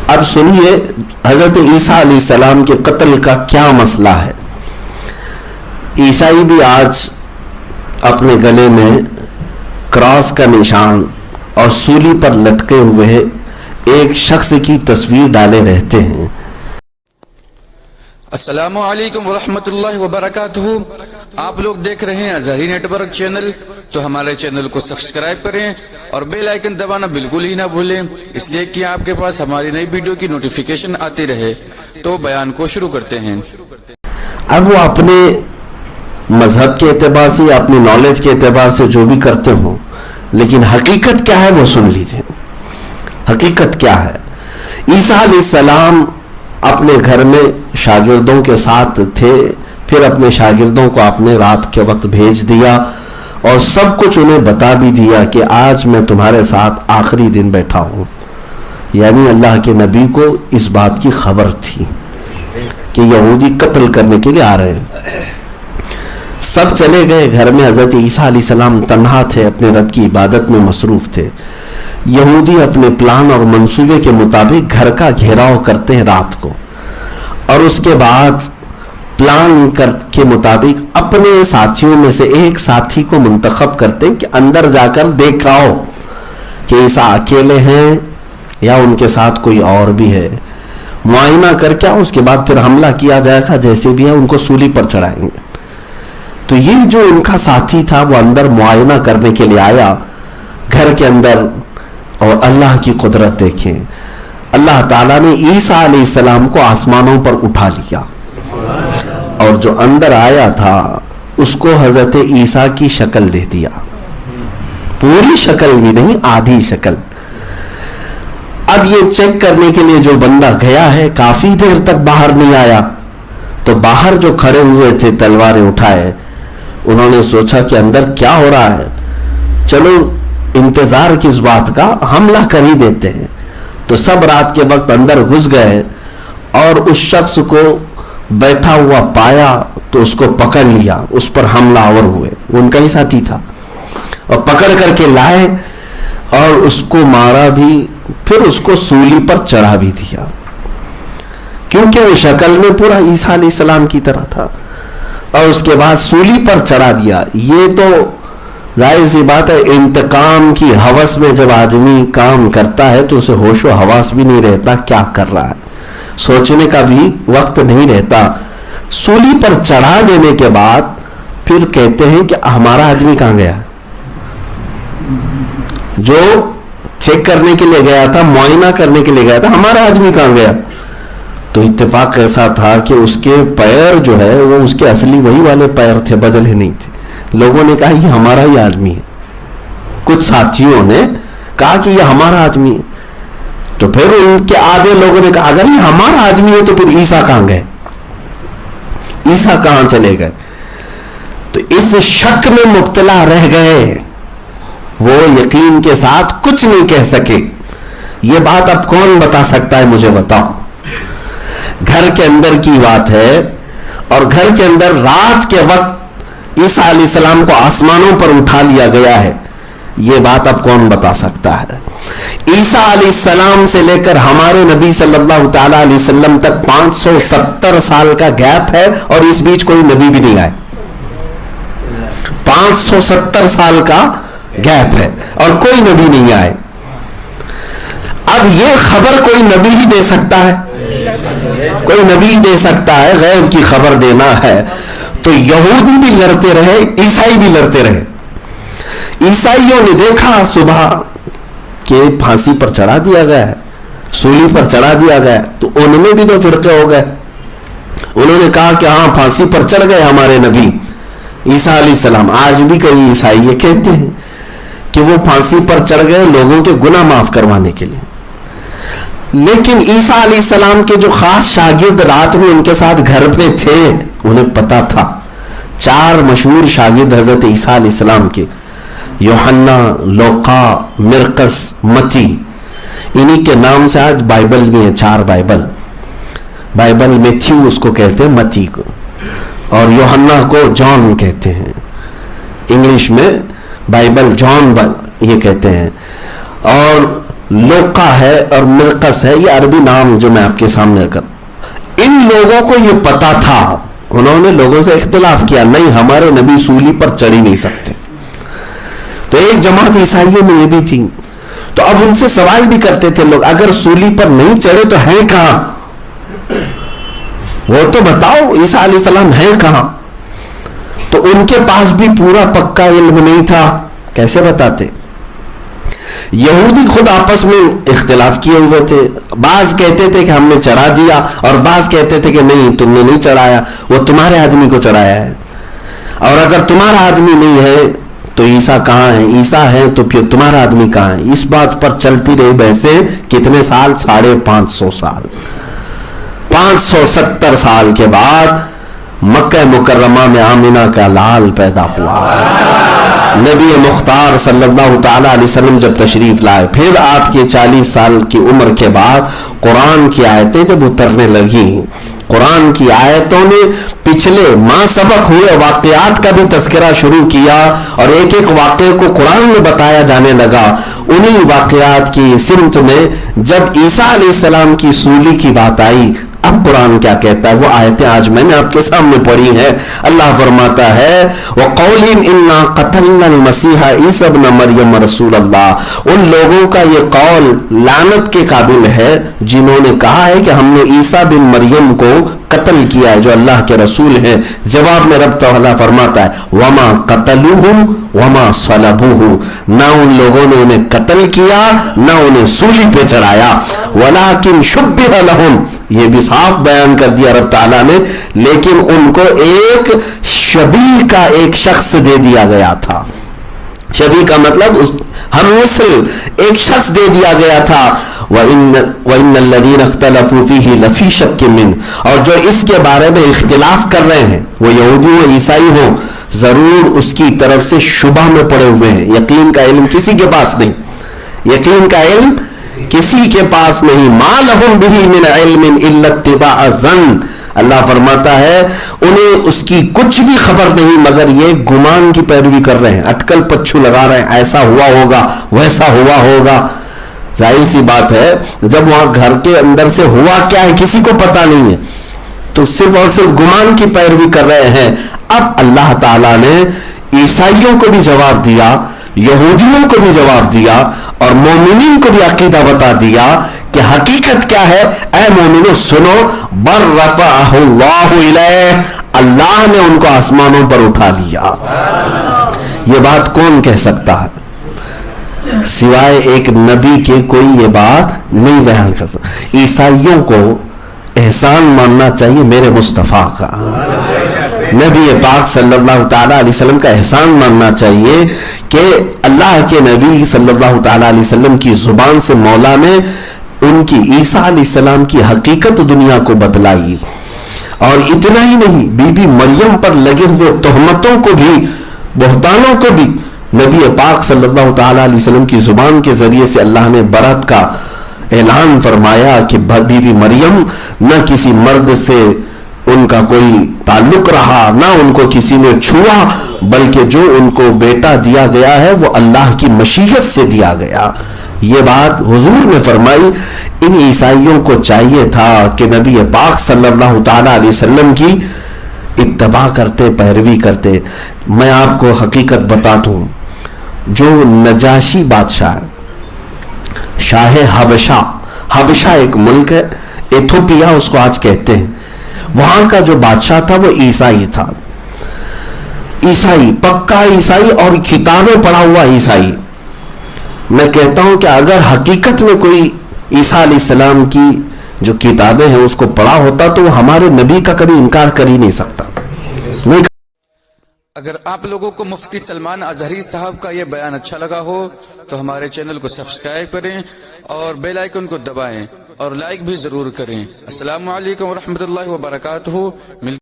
اب سنیے حضرت عیسیٰ علیہ السلام کے قتل کا کیا مسئلہ ہے. عیسائی بھی آج اپنے گلے میں کراس کا نشان اور سولی پر لٹکے ہوئے ایک شخص کی تصویر ڈالے رہتے ہیں. السلام علیکم ورحمۃ اللہ وبرکاتہ. آپ لوگ دیکھ رہے ہیں اظہری نیٹ ورک چینل، تو ہمارے چینل کو سبسکرائب کریں اور بیل آئیکن دبانا بالکل ہی نہ بھولیں، اس لیے کہ آپ کے پاس ہماری نئی ویڈیو کی نوٹیفیکیشن آتی رہے. تو بیان کو شروع کرتے ہیں. اب وہ اپنے مذہب کے اعتبار سے یا اپنی نالج کے اعتبار سے جو بھی کرتے ہوں، لیکن حقیقت کیا ہے وہ سن لیجئے. حقیقت کیا ہے؟ عیسیٰ علیہ السلام اپنے گھر میں شاگردوں کے ساتھ تھے، پھر اپنے شاگردوں کو آپ نے رات کے وقت بھیج دیا اور سب کچھ انہیں بتا بھی دیا کہ آج میں تمہارے ساتھ آخری دن بیٹھا ہوں. یعنی اللہ کے نبی کو اس بات کی خبر تھی کہ یہودی قتل کرنے کے لیے آ رہے ہیں. سب چلے گئے گھر میں. حضرت عیسیٰ علیہ السلام تنہا تھے، اپنے رب کی عبادت میں مصروف تھے. یہودی اپنے پلان اور منصوبے کے مطابق گھر کا گھیراؤ کرتے ہیں رات کو، اور اس کے بعد پلان کے مطابق اپنے ساتھیوں میں سے ایک ساتھی کو منتخب کرتے ہیں کہ اندر جا کر دیکھاؤ کہ عیسیٰ اکیلے ہیں یا ان کے ساتھ کوئی اور بھی ہے. معائنہ کر کے اس کے بعد پھر حملہ کیا جائے گا، جیسے بھی ہے ان کو سولی پر چڑھائیں گے. تو یہ جو ان کا ساتھی تھا وہ اندر معائنہ کرنے کے لیے آیا گھر کے اندر، اور اللہ کی قدرت دیکھیں. اللہ تعالیٰ نے عیسیٰ علیہ السلام کو آسمانوں پر اٹھا لیا، اور جو اندر آیا تھا اس کو حضرت عیسیٰ کی شکل دے دیا. پوری شکل بھی نہیں، آدھی شکل. اب یہ چیک کرنے کے لیے جو بندہ گیا ہے کافی دیر تک باہر نہیں آیا، تو باہر جو کھڑے ہوئے تھے تلواریں اٹھائے، انہوں نے سوچا کہ اندر کیا ہو رہا ہے، چلو انتظار کس بات کا، حملہ کر ہی دیتے ہیں. تو سب رات کے وقت اندر گھس گئے اور اس شخص کو بیٹھا ہوا پایا تو اس کو پکڑ لیا، اس پر حملہ آور ہوئے. ان کا ہی ساتھی تھا، اور پکڑ کر کے لائے اور اس کو مارا بھی، پھر اس کو سولی پر چڑھا بھی دیا، کیونکہ وہ شکل میں پورا عیسیٰ علیہ السلام کی طرح تھا. اور اس کے بعد سولی پر چڑھا دیا. یہ تو ظاہر سی بات ہے، انتقام کی ہوس میں جب آدمی کام کرتا ہے تو اسے ہوش و حواس بھی نہیں رہتا کیا کر رہا ہے، سوچنے کا بھی وقت نہیں رہتا. سولی پر چڑھا دینے کے بعد پھر کہتے ہیں کہ ہمارا آدمی کہاں گیا؟ جو چیک کرنے کے لیے گیا تھا، معائنہ کرنے کے لیے گیا تھا، ہمارا آدمی کہاں گیا؟ تو اتفاق ایسا تھا کہ اس کے پیر جو ہے وہ اس کے اصلی وہی والے پیر تھے، بدلے نہیں تھے. لوگوں نے کہا یہ ہمارا ہی آدمی ہے. کچھ ساتھیوں نے کہا کہ یہ ہمارا آدمی ہے. تو پھر ان کے آدھے لوگوں نے کہا اگر یہ ہمارا آدمی ہے تو پھر عیسیٰ کہاں گئے، عیسیٰ کہاں چلے گئے؟ تو اس شک میں مبتلا رہ گئے. وہ یقین کے ساتھ کچھ نہیں کہہ سکے. یہ بات اب کون بتا سکتا ہے؟ مجھے بتاؤ. گھر کے اندر کی بات ہے، اور گھر کے اندر رات کے وقت عیسیٰ علیہ السلام کو آسمانوں پر اٹھا لیا گیا ہے. یہ بات اب کون بتا سکتا ہے؟ عیسیٰ علیہ السلام سے لے کر ہمارے نبی صلی اللہ تعالی علیہ وسلم تک 570 سال کا گیپ ہے، اور اس بیچ کوئی نبی بھی نہیں آئے. 570 سال کا گیپ ہے اور کوئی نبی نہیں آئے. اب یہ خبر کوئی نبی ہی دے سکتا ہے، کوئی نبی دے سکتا ہے. غیب کی خبر دینا ہے تو یہودی بھی لڑتے رہے، عیسائی بھی لڑتے رہے. عیسائیوں نے دیکھا صبح کہ پھانسی پر چڑھا دیا گیا ہے، سولی پر چڑھا دیا گیا، تو ان میں بھی دو فرقے ہو گئے. انہوں نے کہا کہ ہاں پھانسی پر چڑھ گئے ہمارے نبی عیسیٰ علیہ السلام. آج بھی کئی عیسائی یہ کہتے ہیں کہ وہ پھانسی پر چڑھ گئے لوگوں کے گناہ معاف کروانے کے لیے. لیکن عیسیٰ علیہ السلام کے جو خاص شاگرد رات میں ان کے ساتھ گھر پہ تھے، انہیں پتا تھا. 4 مشہور شاگرد حضرت عیسیٰ علیہ السلام کے، یوحنا، لوقا، مرقس، متی، انہی کے نام سے آج بائبل میں ہے. 4 بائبل میتھیو اس کو کہتے ہیں، متی کو، اور یوحنا کو جان کہتے ہیں. انگلش میں بائبل جان یہ کہتے ہیں. اور लोका है और मिल्कस है, ये अरबी नाम जो मैं आपके सामने रखा, इन लोगों को ये पता था, उन्होंने लोगों से इख्तिलाफ किया, नहीं हमारे नबी सूली पर चढ़ ही नहीं सकते। तो एक जमात ईसाइयों में ये भी थी, तो अब उनसे सवाल भी करते थे लोग, अगर सूली पर नहीं चढ़े तो है कहां, वो तो बताओ ईसा अलैहिस्सलाम है कहां। तो उनके पास भी पूरा पक्का इल्म नहीं था, कैसे बताते। यहूदी खुद आपस में इख्तिलाफ किए हुए थे, बाज कहते थे कि हमने चढ़ा दिया और बाज कहते थे कि नहीं तुमने नहीं चढ़ाया, वो तुम्हारे आदमी को चढ़ाया है, और अगर तुम्हारा आदमी नहीं है तो ईसा कहाँ है, ईसा है तो फिर तुम्हारा आदमी कहाँ है। इस बात पर चलती रही बहसें कितने साल, 550 साल। 570 साल के बाद मक्का मुकर्रमा में आमिना का लाल पैदा हुआ। नबी मुख्तार सल्लल्लाहु ताला अलैहि वसल्लम जब तशरीफ लाए, फिर आपके 40 साल की उम्र के बाद कुरान की आयतें जब उतरने लगी, कुरान की आयतों ने पिछले माह सबक हुए वाक़यात का भी तज़किरा शुरू किया और एक एक वाक़े को कुरान में बताया जाने लगा। उन्हीं वाक़यात की सिमत में जब ईसा अलैहिस्सलाम की सूली की बात आई, अब कुरान क्या कहता है, वो आयतें आज मैंने आपके सामने पढ़ी हैं। अल्लाह फरमाता है वक़ौलिन इन्ना क़तलनल मसीहा ईसा इब्न मरियम रसूल अल्लाह, उन लोगों का ये कौल लानत के काबिल है जिन्होंने कहा है कि हमने ईसा बिन मरियम को कत्ल किया है जो अल्लाह के रसूल हैं। जवाब में रब तआला फरमाता है वमा क़तलूहु वमा सलबूहु, ना उन लोगों ने उन्हें कत्ल किया ना उन्हें सूली पे चढ़ाया, वलाकिन शुब्बिह लहुम, ये भी साफ बयान कर दिया रब ताला ने, लेकिन उनको एक शबीह का एक शख्स दे दिया गया था। शबीह का मतलब हम मिसल एक शख्स दे दिया गया था। वइन्नल्लज़ीना इख्तलफ़ू फ़ीही लफ़ी शक्किन मिन, और जो इसके बारे में इख्तिलाफ कर रहे हैं वो यहूदी हो ईसाई हो, जरूर उसकी तरफ से शुबह में पड़े हुए हैं। यकीन का इल्म किसी के पास नहीं, यकीन का इल्म किसी के पास नहीं। मा लहुम बिही मिन इल्मिन इल्ला इत्तिबाअ ज़न्न, अल्लाह फरमाता है उन्हें उसकी कुछ भी खबर नहीं मगर ये गुमान की पैरवी कर रहे हैं, अटकल पच्छू लगा रहे हैं, ऐसा हुआ होगा वैसा हुआ होगा। जाहिर सी बात है जब वहां घर के अंदर से हुआ क्या है किसी को पता नहीं है, तो सिर्फ और सिर्फ गुमान की पैरवी कर रहे हैं। अब अल्लाह ताला ने ईसाइयों को भी जवाब दिया, यहूदियों को भी जवाब दिया और मोमिनीन को भी अकीदा बता दिया कि हकीकत क्या है। ऐ मोमिनो सुनो, बर रफ़अहुल्लाहु इलैह, अल्लाह ने उनको आसमानों पर उठा लिया। ये बात कौन कह सकता है सिवाय एक नबी के, कोई ये बात नहीं बयान कर सकता। ईसाइयों को एहसान मानना चाहिए मेरे मुस्तफ़ा का, नबी पाक सल्लल्लाहु ताला अलैहि वसल्लम का एहसान मानना चाहिए कि अल्लाह के नबी सल्लल्लाहु ताला अलैहि वसल्लम की जुबान से मौला ने उनकी ईसा अलैहिस्सलाम की हकीकत दुनिया को बतलाई। और इतना ही नहीं, बीबी मरियम पर लगे हुए तोहमतों को भी, बहतानों को भी नबी पाक सल्लल्लाहु ताला अलैहि वसल्लम की जुबान के जरिए से अल्लाह ने बरत का ऐलान फरमाया कि बीबी मरियम न किसी मर्द से उनका कोई ताल्लुक रहा, ना उनको किसी ने छुआ, बल्कि जो उनको बेटा दिया गया है वो अल्लाह की मशीयत से दिया गया। ये बात हुजूर ने फरमाई। इन ईसाइयों को चाहिए था कि नबी पाक सल्लल्लाहु ताला अलैहि वसल्लम की इत्तबा करते, पैरवी करते। मैं आपको हकीकत बता दूं, जो नजाशी बादशाह, शाह हबशा, हबशा एक मुल्क है, इथोपिया उसको आज कहते हैं, वहां का जो बादशाह था वो ईसाई था। ईसाई, पक्का ईसाई और किताबें पढ़ा हुआ ईसाई। मैं कहता हूं कि अगर हकीकत में कोई ईसा अलैहिस्सलाम की जो किताबें हैं उसको पढ़ा होता तो वो हमारे नबी का कभी इनकार कर ही नहीं सकता। नहीं। अगर आप लोगों को मुफ्ती सलमान अजहरी साहब का ये बयान अच्छा लगा हो तो हमारे चैनल को सब्सक्राइब करें और बेल आइकन को दबाएं और लाइक भी जरूर करें। अस्सलामु अलैकुम व रहमतुल्लाहि व बरकातुहू।